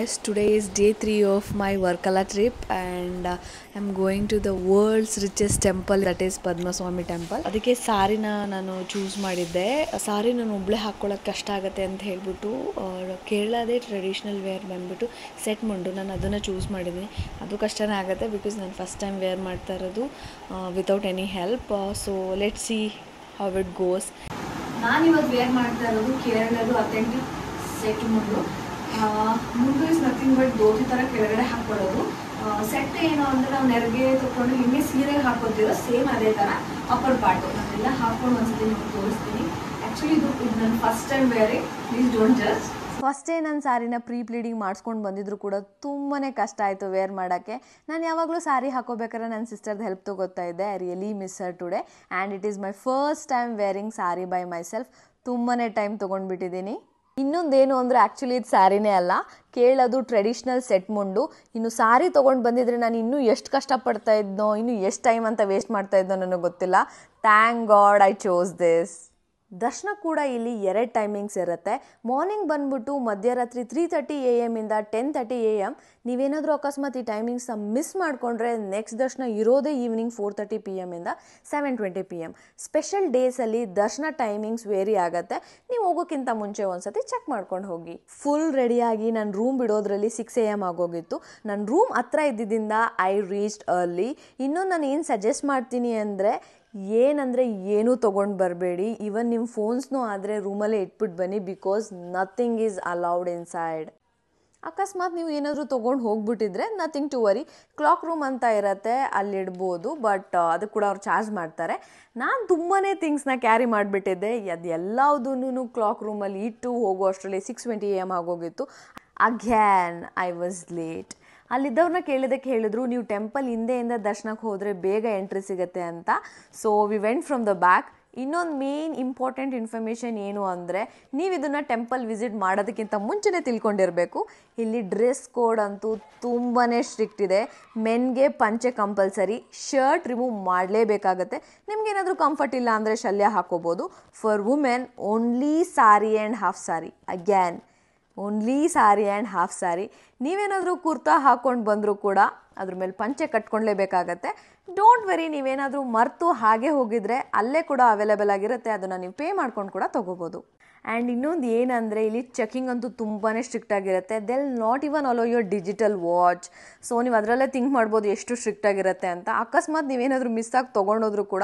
guys, today is day 3 of my Varkala trip and I'm going to the world's richest temple, that is Padmaswami temple. ಅದಕ್ಕೆ ಸಾರಿನ ನಾನು choose ಮಾಡಿದ್ದೆ. ಸಾರಿ ನಾನು ಒಬ್ಬಳೆ ಹಾಕೊಳ್ಳೋಕೆ ಕಷ್ಟ ಆಗುತ್ತೆ ಅಂತ ಹೇಳ್ಬಿಟ್ಟು ಕೇರಳದೇ ಟ್ರೆಡಿಷನಲ್ ವೇರ್ ಬಂದ್ಬಿಟ್ಟು ಸೆಟ್ ಮುಂಡು ನಾನು ಅದನ್ನು ಚೂಸ್ ಮಾಡಿದ್ದೀನಿ. ಅದು ಕಷ್ಟನೇ ಆಗುತ್ತೆ ಬಿಕಾಸ್ ನಾನು ಫಸ್ಟ್ ಟೈಮ್ ವೇರ್ ಮಾಡ್ತಾ ಇರೋದು without any help. So let see how it goes. ನಾನಿವತ್ತು ವೇರ್ ಮಾಡ್ತಾ ಇರೋದು ಕೇರಳದು authentic set mundu. Mundu is nothing but dhoti ಥರ ಕೆಳಗಡೆ ಹಾಕ್ಕೊಳ್ಳೋದು. ಸೆಟ್ ಏನು ಅಂದರೆ ನಾವು ನೆರಿಗೆ ತಗೊಂಡು ಹಿಂಗೆ ಸೀರೆಗೆ ಹಾಕೋತಿರೋ ಸೇಮ್ ಅದೇ ಥರ ಅಪ್ಪರ್ ಪಾರ್ಟು ನಾನೆಲ್ಲ ಹಾಕ್ಕೊಂಡು ಒಂದ್ಸತಿ ನಿಮ್ಗೆ ತೋರಿಸ್ತೀನಿ. ಆ್ಯಕ್ಚುಲಿ ಇದು ನನ್ನ first time varying, please don't just. First day ನನ್ನ ಸ್ಯಾರಿನ ಪ್ರೀ ಪ್ಲೀಡಿಂಗ್ ಮಾಡಿಸ್ಕೊಂಡು ಬಂದಿದ್ರು ಕೂಡ ತುಂಬಾ ಕಷ್ಟ ಆಯಿತು ವೇರ್ ಮಾಡೋಕ್ಕೆ. ನಾನು ಯಾವಾಗಲೂ ಸ್ಯಾರಿ ಹಾಕೋಬೇಕಾದ್ರೆ ನನ್ನ ಸಿಸ್ಟರ್ದು ಹೆಲ್ಪ್ ತೊಗೋತಾ ಇದ್ದೆ. I really miss Har today and it is my first time varying sari by my self. ತುಂಬಾ ಟೈಮ್ ತೊಗೊಂಡ್ಬಿಟ್ಟಿದ್ದೀನಿ. ಇನ್ನೊಂದೇನು ಅಂದರೆ ಆ್ಯಕ್ಚುಲಿ ಇದು ಸ್ಯಾರಿನೇ ಅಲ್ಲ, ಕೇಳೋದು ಟ್ರೆಡಿಷ್ನಲ್ ಸೆಟ್ ಮುಂಡು. ಇನ್ನು ಸಾರಿ ತೊಗೊಂಡು ಬಂದಿದ್ರೆ ನಾನು ಇನ್ನೂ ಎಷ್ಟು ಕಷ್ಟಪಡ್ತಾ ಇದ್ನೋ, ಇನ್ನೂ ಎಷ್ಟು ಟೈಮ್ ಅಂತ ವೇಸ್ಟ್ ಮಾಡ್ತಾ ಇದ್ನೋ ನನಗೆ ಗೊತ್ತಿಲ್ಲ. Thank god I chose this. ದರ್ಶನ ಕೂಡ ಇಲ್ಲಿ 2 ಟೈಮಿಂಗ್ಸ್ ಇರುತ್ತೆ. ಮಾರ್ನಿಂಗ್ ಬಂದ್ಬಿಟ್ಟು ಮಧ್ಯರಾತ್ರಿ 3:30 AM ಇಂದ 10:30 AM. ನೀವೇನಾದರೂ ಅಕಸ್ಮಾತ್ ಈ ಟೈಮಿಂಗ್ಸ್ನ ಮಿಸ್ ಮಾಡಿಕೊಂಡ್ರೆ ನೆಕ್ಸ್ಟ್ ದರ್ಶನ ಇರೋದೇ ಈವ್ನಿಂಗ್ 4:30 PM ಇಂದ 7:20 PM. ಸ್ಪೆಷಲ್ ಡೇಸಲ್ಲಿ ದರ್ಶನ ಟೈಮಿಂಗ್ಸ್ ವೇರಿ ಆಗುತ್ತೆ. ನೀವು ಹೋಗೋಕ್ಕಿಂತ ಮುಂಚೆ ಒಂದ್ಸತಿ ಚೆಕ್ ಮಾಡ್ಕೊಂಡು ಹೋಗಿ. ಫುಲ್ ರೆಡಿಯಾಗಿ ನಾನು ರೂಮ್ ಬಿಡೋದ್ರಲ್ಲಿ 6 AM ಆಗೋಗಿತ್ತು. ನನ್ನ ರೂಮ್ ಹತ್ರ ಇದ್ದಿದ್ದರಿಂದ ಐ ರೀಚ್ಡ್ ಅರ್ಲಿ. ಇನ್ನೊಂದು ನಾನು ಏನು ಸಜೆಸ್ಟ್ ಮಾಡ್ತೀನಿ ಅಂದರೆ ಏನೂ ತೊಗೊಂಡು ಬರಬೇಡಿ. ಈವನ್ ನಿಮ್ಮ ಫೋನ್ಸ್ನೂ ಆದರೆ ರೂಮಲ್ಲೇ ಇಟ್ಬಿಟ್ಟು ಬನ್ನಿ, because nothing is allowed inside. ಅಕಸ್ಮಾತ್ ನೀವು ಏನಾದರೂ ತೊಗೊಂಡು ಹೋಗ್ಬಿಟ್ಟಿದ್ರೆ nothing to worry, clock room ಅಂತ ಇರುತ್ತೆ, ಅಲ್ಲಿಡ್ಬೋದು. ಬಟ್ ಅದು ಕೂಡ ಅವ್ರು ಚಾರ್ಜ್ ಮಾಡ್ತಾರೆ. ನಾನು ತುಂಬಾ ಥಿಂಗ್ಸ್ನ ಕ್ಯಾರಿ ಮಾಡಿಬಿಟ್ಟಿದ್ದೆ. ಅದು ಎಲ್ಲದನ್ನೂ ಕ್ಲಾಕ್ ರೂಮಲ್ಲಿ ಇಟ್ಟು ಹೋಗೋ ಅಷ್ಟರಲ್ಲಿ 6:20 AM ಆಗೋಗಿತ್ತು. Again I was late. ಅಲ್ಲಿದ್ದವ್ರನ್ನ ಕೇಳಿದಕ್ಕೆ ಹೇಳಿದ್ರು, ನೀವು ಟೆಂಪಲ್ ಹಿಂದೆಯಿಂದ ದರ್ಶನಕ್ಕೆ ಹೋದರೆ ಬೇಗ ಎಂಟ್ರಿ ಸಿಗುತ್ತೆ ಅಂತ. So we went from the back. ಇನ್ನೊಂದು ಮೇನ್ ಇಂಪಾರ್ಟೆಂಟ್ ಇನ್ಫಾರ್ಮೇಷನ್ ಏನು ಅಂದರೆ, ನೀವು ಇದನ್ನು ಟೆಂಪಲ್ ವಿಸಿಟ್ ಮಾಡೋದಕ್ಕಿಂತ ಮುಂಚೆನೇ ತಿಳ್ಕೊಂಡಿರಬೇಕು. ಇಲ್ಲಿ ಡ್ರೆಸ್ ಕೋಡ್ ಅಂತೂ ತುಂಬಾ ಸ್ಟ್ರಿಕ್ಟ್ ಇದೆ. ಮೆನ್ಗೆ ಪಂಚೆ ಕಂಪಲ್ಸರಿ, ಶರ್ಟ್ ರಿಮೂವ್ ಮಾಡಲೇಬೇಕಾಗತ್ತೆ. ನಿಮ್ಗೇನಾದರೂ ಕಂಫರ್ಟ್ ಇಲ್ಲ ಅಂದರೆ ಶಲ್ಯ ಹಾಕೋಬೋದು. For women only sari and half sari. Again only sari and half sari. ನೀವೇನಾದರೂ ಕುರ್ತಾ ಹಾಕ್ಕೊಂಡು ಬಂದರೂ ಕೂಡ ಅದ್ರ ಮೇಲೆ ಪಂಚೆ ಕಟ್ಕೊಳ್ಳೇಬೇಕಾಗತ್ತೆ. ಡೋಂಟ್ ವೆರಿ, ನೀವೇನಾದರೂ ಮರೆತು ಹಾಗೆ ಹೋಗಿದ್ರೆ ಅಲ್ಲೇ ಕೂಡ ಅವೈಲೇಬಲ್ ಆಗಿರುತ್ತೆ. ಅದನ್ನು ನೀವು ಪೇ ಮಾಡ್ಕೊಂಡು ಕೂಡ ತೊಗೋಬೋದು. ಆ್ಯಂಡ್ ಇನ್ನೊಂದು ಏನಂದರೆ ಇಲ್ಲಿ ಚೆಕಿಂಗ್ ಅಂತೂ ತುಂಬಾ ಸ್ಟ್ರಿಕ್ಟ್ ಆಗಿರುತ್ತೆ. They'll not even allow your digital watch. So ನೀವು ಅದರಲ್ಲೇ ಥಿಂಕ್ ಮಾಡ್ಬೋದು ಎಷ್ಟು ಸ್ಟ್ರಿಕ್ಟ್ ಆಗಿರುತ್ತೆ ಅಂತ. ಅಕಸ್ಮಾತ್ ನೀವೇನಾದರೂ ಮಿಸ್ ಆಗಿ ತೊಗೊಂಡೋದ್ರೂ ಕೂಡ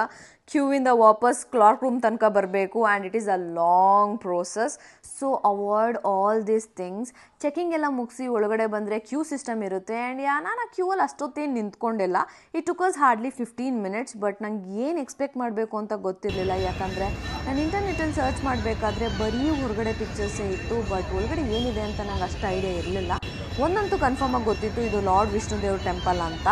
ಕ್ಯೂವಿಂದ ವಾಪಸ್ ಕ್ಲಾಕ್ ರೂಮ್ ತನಕ ಬರಬೇಕು and it is a long process. So avoid all these things. Checking ಎಲ್ಲ ಮುಗಿಸಿ ಒಳಗಡೆ ಬಂದರೆ ಕ್ಯೂ ಸಿಸ್ಟಮ್ ಇರುತ್ತೆ. ಆ್ಯಂಡ್ ನಾನು ಆ ಕ್ಯೂವಲ್ಲಿ ಅಷ್ಟೊತ್ತೇನು ನಿಂತ್ಕೊಂಡಿಲ್ಲ. It took us hardly 15 minutes. But ನಂಗೆ ಏನು ಎಕ್ಸ್ಪೆಕ್ಟ್ ಮಾಡಬೇಕು ಅಂತ ಗೊತ್ತಿರಲಿಲ್ಲ. ಯಾಕಂದರೆ ನಾನು ಇಂಟರ್ನೆಟಲ್ಲಿ ಸರ್ಚ್ ಮಾಡಬೇಕಾದ್ರೆ ಬರೀ ಹೊರಗಡೆ ಪಿಕ್ಚರ್ಸೇ ಇತ್ತು. ಬಟ್ ಒಳಗಡೆ ಏನಿದೆ ಅಂತ ನಂಗೆ ಅಷ್ಟು ಐಡಿಯಾ ಇರಲಿಲ್ಲ. ಒಂದಂತೂ ಕನ್ಫರ್ಮಾಗಿ ಗೊತ್ತಿತ್ತು, ಇದು ಲಾರ್ಡ್ ವಿಷ್ಣು ದೇವ್ರ ಟೆಂಪಲ್ ಅಂತ.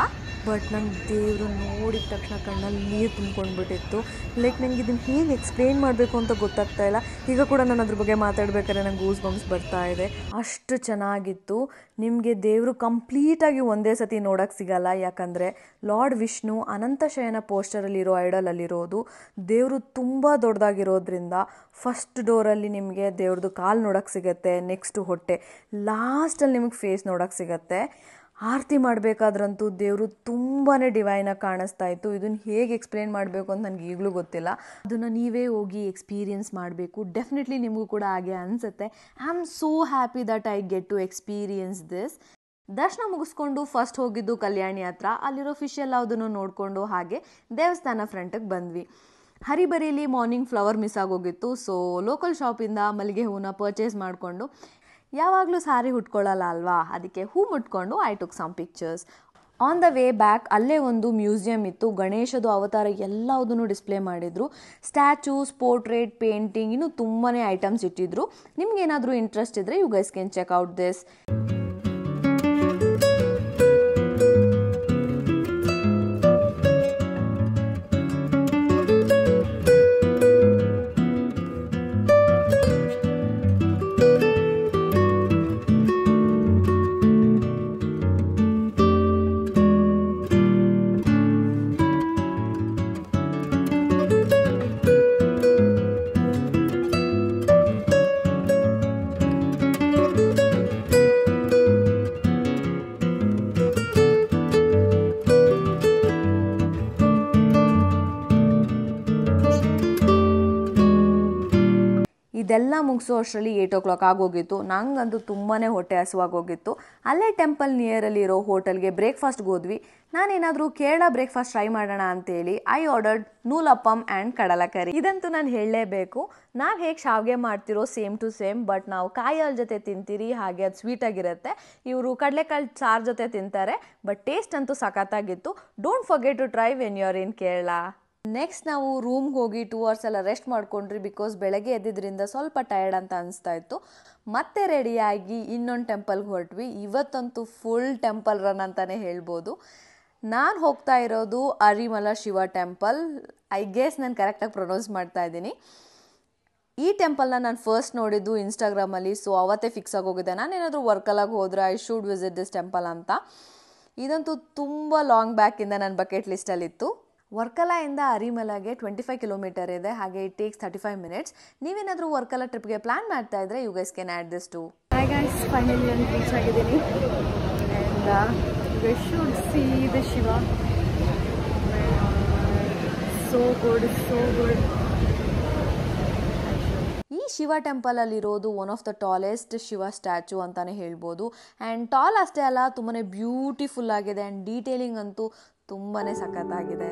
ಬಟ್ ನಂಗೆ ದೇವರು ನೋಡಿದ ತಕ್ಷಣ ಕಣ್ಣಲ್ಲಿ ನೀರು ತುಂಬ್ಕೊಂಡ್ಬಿಟ್ಟಿತ್ತು. ಲೈಕ್ ನನಗೆ ಇದನ್ನು ಹೇಗೆ ಎಕ್ಸ್ಪ್ಲೇನ್ ಮಾಡಬೇಕು ಅಂತ ಗೊತ್ತಾಗ್ತಾ ಇಲ್ಲ. ಈಗ ಕೂಡ ನಾನು ಅದ್ರ ಬಗ್ಗೆ ಮಾತಾಡ್ಬೇಕಾದ್ರೆ ನಂಗೆ ಗೂಸ್ ಬಂಪ್ಸ್ ಬರ್ತಾ ಇದೆ, ಅಷ್ಟು ಚೆನ್ನಾಗಿತ್ತು. ನಿಮಗೆ ದೇವರು ಕಂಪ್ಲೀಟಾಗಿ ಒಂದೇ ಸತಿ ನೋಡೋಕ್ಕೆ ಸಿಗಲ್ಲ. ಯಾಕಂದರೆ ಲಾರ್ಡ್ ವಿಷ್ಣು ಅನಂತ ಶಯನ ಪೋಸ್ಟರಲ್ಲಿರೋ ಐಡಲಲ್ಲಿರೋದು. ದೇವರು ತುಂಬ ದೊಡ್ಡದಾಗಿರೋದ್ರಿಂದ ಫಸ್ಟ್ ಡೋರಲ್ಲಿ ನಿಮಗೆ ದೇವ್ರದ್ದು ಕಾಲು ನೋಡೋಕ್ಕೆ ಸಿಗುತ್ತೆ, ನೆಕ್ಸ್ಟು ಹೊಟ್ಟೆ, ಲಾಸ್ಟಲ್ಲಿ ನಿಮಗೆ ಫೇಸ್ ನೋಡೋಕ್ಕೆ ಸಿಗುತ್ತೆ. ಆರತಿ ಮಾಡಬೇಕಾದ್ರಂತೂ ದೇವರು ತುಂಬಾ ಡಿವೈನಾಗಿ ಕಾಣಿಸ್ತಾ ಇತ್ತು. ಇದನ್ನು ಹೇಗೆ ಎಕ್ಸ್ಪ್ಲೇನ್ ಮಾಡಬೇಕು ಅಂತ ನನಗೆ ಈಗಲೂ ಗೊತ್ತಿಲ್ಲ. ಅದನ್ನು ನೀವೇ ಹೋಗಿ ಎಕ್ಸ್ಪೀರಿಯನ್ಸ್ ಮಾಡಬೇಕು. ಡೆಫಿನೆಟ್ಲಿ ನಿಮಗೂ ಕೂಡ ಹಾಗೆ ಅನಿಸುತ್ತೆ. I am so happy that I get to experience this. ದರ್ಶನ ಮುಗಿಸ್ಕೊಂಡು ಫಸ್ಟ್ ಹೋಗಿದ್ದು ಕಲ್ಯಾಣಿ ಹತ್ರ. ಅಲ್ಲಿರೋ ಫಿಶ್ ಎಲ್ಲದನ್ನು ನೋಡಿಕೊಂಡು ಹಾಗೆ ದೇವಸ್ಥಾನ ಫ್ರಂಟಿಗೆ ಬಂದ್ವಿ. ಹರಿಬರಿಲಿ ಮಾರ್ನಿಂಗ್ ಫ್ಲವರ್ ಮಿಸ್ ಆಗೋಗಿತ್ತು. ಸೊ ಲೋಕಲ್ ಶಾಪಿಂದ ಮಲ್ಲಿಗೆ ಹೂವನ್ನ ಪರ್ಚೇಸ್ ಮಾಡಿಕೊಂಡು, ಯಾವಾಗಲೂ ಸಾರಿ ಉಟ್ಕೊಳ್ಳಲ್ಲ ಅಲ್ವಾ, ಅದಕ್ಕೆ ಹೂ ಮುಟ್ಕೊಂಡು I took some pictures. On the way back ಅಲ್ಲೇ ಒಂದು ಮ್ಯೂಸಿಯಂ ಇತ್ತು. ಗಣೇಶದು ಅವತಾರ ಎಲ್ಲದನ್ನು ಡಿಸ್ಪ್ಲೇ ಮಾಡಿದರು. ಸ್ಟ್ಯಾಚೂಸ್, ಪೋರ್ಟ್ರೇಟ್, ಪೇಂಟಿಂಗ್, ಇನ್ನೂ ತುಂಬಾ ಐಟಮ್ಸ್ ಇಟ್ಟಿದ್ರು. ನಿಮ್ಗೇನಾದರೂ ಇಂಟ್ರೆಸ್ಟ್ ಇದ್ದರೆ you guys can check out this. ಮುಗಿಸೋ ಅಷ್ಟರಲ್ಲಿ 8 o'clock ಆಗೋಗಿತ್ತು. ನಂಗಂತೂ ತುಂಬಾ ಹೊಟ್ಟೆ ಹಸುವಾಗೋಗಿತ್ತು. ಅಲ್ಲೇ ಟೆಂಪಲ್ ನಿಯರಲ್ಲಿ ಇರೋ ಹೋಟೆಲ್ಗೆ ಬ್ರೇಕ್ಫಾಸ್ಟ್ಗೆ ಹೋದ್ವಿ. ನಾನೇನಾದರೂ ಕೇರಳ ಬ್ರೇಕ್ಫಾಸ್ಟ್ ಟ್ರೈ ಮಾಡೋಣ ಅಂತೇಳಿ ಐ ಆರ್ಡರ್ಡ್ ನೂಲಪ್ಪಮ್ ಆ್ಯಂಡ್ ಕಡಲಕರಿ. ಇದಂತೂ ನಾನು ಹೇಳಲೇಬೇಕು. ನಾವು ಹೇಗೆ ಶಾವಿಗೆ ಮಾಡ್ತಿರೋ ಸೇಮ್ ಟು ಸೇಮ್, ಬಟ್ ನಾವು ಕಾಯಿ ಹಾಲು ಜೊತೆ ತಿಂತೀರಿ, ಹಾಗೆ ಅದು ಸ್ವೀಟಾಗಿರುತ್ತೆ. ಇವರು ಕಡಲೆಕಾಳು ಸಾರು ಜೊತೆ ತಿಂತಾರೆ, ಬಟ್ ಟೇಸ್ಟ್ ಅಂತೂ ಸಖತ್ತಾಗಿತ್ತು. Don't forget to try when you are in Kerala. Next ನಾವು ರೂಮ್ಗೆ ಹೋಗಿ 2 hours ಎಲ್ಲ ರೆಸ್ಟ್ ಮಾಡ್ಕೊಂಡ್ರಿ, ಬಿಕಾಸ್ ಬೆಳಗ್ಗೆ ಎದ್ದಿದ್ರಿಂದ ಸ್ವಲ್ಪ ಟಯರ್ಡ್ ಅಂತ ಅನಿಸ್ತಾ ಇತ್ತು. ಮತ್ತೆ ರೆಡಿಯಾಗಿ ಇನ್ನೊಂದು ಟೆಂಪಲ್ಗೆ ಹೊರಟ್ವಿ. ಇವತ್ತಂತೂ ಫುಲ್ ಟೆಂಪಲ್ ರನ್ ಅಂತಲೇ ಹೇಳ್ಬೋದು. ನಾನು ಹೋಗ್ತಾ ಇರೋದು ಅರಿಮಲ ಶಿವ ಟೆಂಪಲ್. ಐ ಗೆಸ್ ನಾನು ಕರೆಕ್ಟಾಗಿ ಪ್ರೊನೌನ್ಸ್ ಮಾಡ್ತಾ ಇದ್ದೀನಿ. ಈ ಟೆಂಪಲ್ನ ನಾನು ಫಸ್ಟ್ ನೋಡಿದ್ದು ಇನ್ಸ್ಟಾಗ್ರಾಮಲ್ಲಿ, ಸೊ ಅವತ್ತೇ ಫಿಕ್ಸ್ ಆಗೋಗಿದೆ ನಾನೇನಾದರೂ ವರ್ಕಲಾಗಿ ಹೋದರೆ I should visit this temple ಅಂತ. ಇದಂತೂ ತುಂಬ ಲಾಂಗ್ ಬ್ಯಾಕಿಂದ ನನ್ನ ಬಕೆಟ್ ಲಿಸ್ಟಲ್ಲಿತ್ತು. ವರ್ಕಲಾಯಿಂದ ಅರಿಮಲಗೆ 25 ಕಿಲೋಮೀಟರ್ ಇದೆ, ಹಾಗೆ ಇಟ್ ಟೇಕ್ಸ್ 35 minutes. ನೀವೇನಾದರೂ ವರ್ಕಲಾ ಟ್ರಿಪ್ಗೆ ಪ್ಲಾನ್ ಮಾಡ್ತಾ ಇದ್ರೆ you guys can add this to. Hi guys, finally ನಾನು ರೀಚ್ ಆಗಿದ್ದೀನಿ. We should see the Shiva. So good, so good. ಈ ಶಿವ ಟೆಂಪಲಲ್ಲಿರೋದು one of the tallest Shiva statue ಅಂತಲೇ ಹೇಳ್ಬೋದು. ಆ್ಯಂಡ್ ಟಾಲ್ ಅಷ್ಟೇ ಅಲ್ಲ, ತುಂಬಾ ಬ್ಯೂಟಿಫುಲ್ ಆಗಿದೆ ಆ್ಯಂಡ್ ಡೀಟೇಲಿಂಗ್ ಅಂತೂ ತುಂಬಾ ಸಖತ್ತಾಗಿದೆ.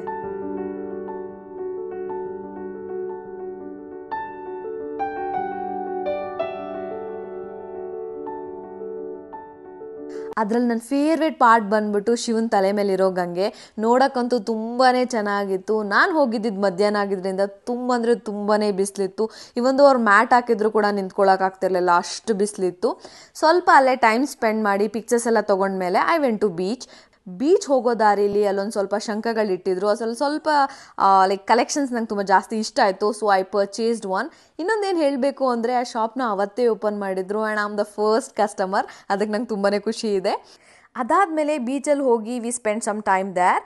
ಅದರಲ್ಲಿ ನನ್ನ ಫೇವ್ರೇಟ್ ಪಾರ್ಟ್ ಬಂದ್ಬಿಟ್ಟು ಶಿವನ ತಲೆ ಮೇಲಿರೋ ಗಂಗೆ. ನೋಡೋಕ್ಕಂತೂ ತುಂಬಾ ಚೆನ್ನಾಗಿತ್ತು. ನಾನು ಹೋಗಿದ್ದಿದ್ದು ಮಧ್ಯಾಹ್ನ ಆಗಿದ್ದರಿಂದ ತುಂಬ ಅಂದರೆ ತುಂಬಾ ಬಿಸಿಲಿತ್ತು. ಇವೊಂದು ಅವ್ರು ಮ್ಯಾಟ್ ಹಾಕಿದ್ರು ಕೂಡ ನಿಂತ್ಕೊಳ್ಳೋಕ್ಕಾಗ್ತಿರ್ಲಿಲ್ಲ, ಅಷ್ಟು ಬಿಸಿಲಿತ್ತು. ಸ್ವಲ್ಪ ಅಲ್ಲೇ ಟೈಮ್ ಸ್ಪೆಂಡ್ ಮಾಡಿ ಪಿಕ್ಚರ್ಸ್ ಎಲ್ಲ ತೊಗೊಂಡ್ಮೇಲೆ ಐ ವೆಂಟ್ ಟು ಬೀಚ್ ಹೋಗೋ ದಾರಿಲಿ ಅಲ್ಲೊಂದು ಸ್ವಲ್ಪ ಶಂಖಗಳಿಟ್ಟಿದ್ರು. ಅದ್ರಲ್ಲಿ ಸ್ವಲ್ಪ ಲೈಕ್ ಕಲೆಕ್ಷನ್ಸ್ ನಂಗೆ ತುಂಬ ಜಾಸ್ತಿ ಇಷ್ಟ ಆಯಿತು, ಸೊ ಐ ಪರ್ಚೇಸ್ಡ್ ಒನ್. ಇನ್ನೊಂದೇನು ಹೇಳಬೇಕು ಅಂದರೆ ಆ ಶಾಪ್ನ ಅವತ್ತೇ ಓಪನ್ ಮಾಡಿದ್ರು and I am the first customer. ಅದಕ್ಕೆ ನಂಗೆ ತುಂಬಾ ಖುಷಿ ಇದೆ. ಅದಾದಮೇಲೆ ಬೀಚಲ್ಲಿ ಹೋಗಿ we spend some time there.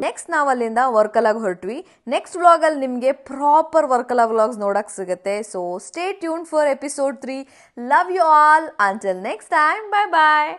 Next ನಾವು ಅಲ್ಲಿಂದ ವರ್ಕಲಾಗಿ ಹೊರಟ್ವಿ. ನೆಕ್ಸ್ಟ್ ವ್ಲಾಗಲ್ಲಿ ನಿಮಗೆ ಪ್ರಾಪರ್ ವರ್ಕಲಾ ವ್ಲಾಗ್ಸ್ ನೋಡಕ್ಕೆ ಸಿಗುತ್ತೆ. So stay tune for episode 3. Love you all. Until next time, bye bye.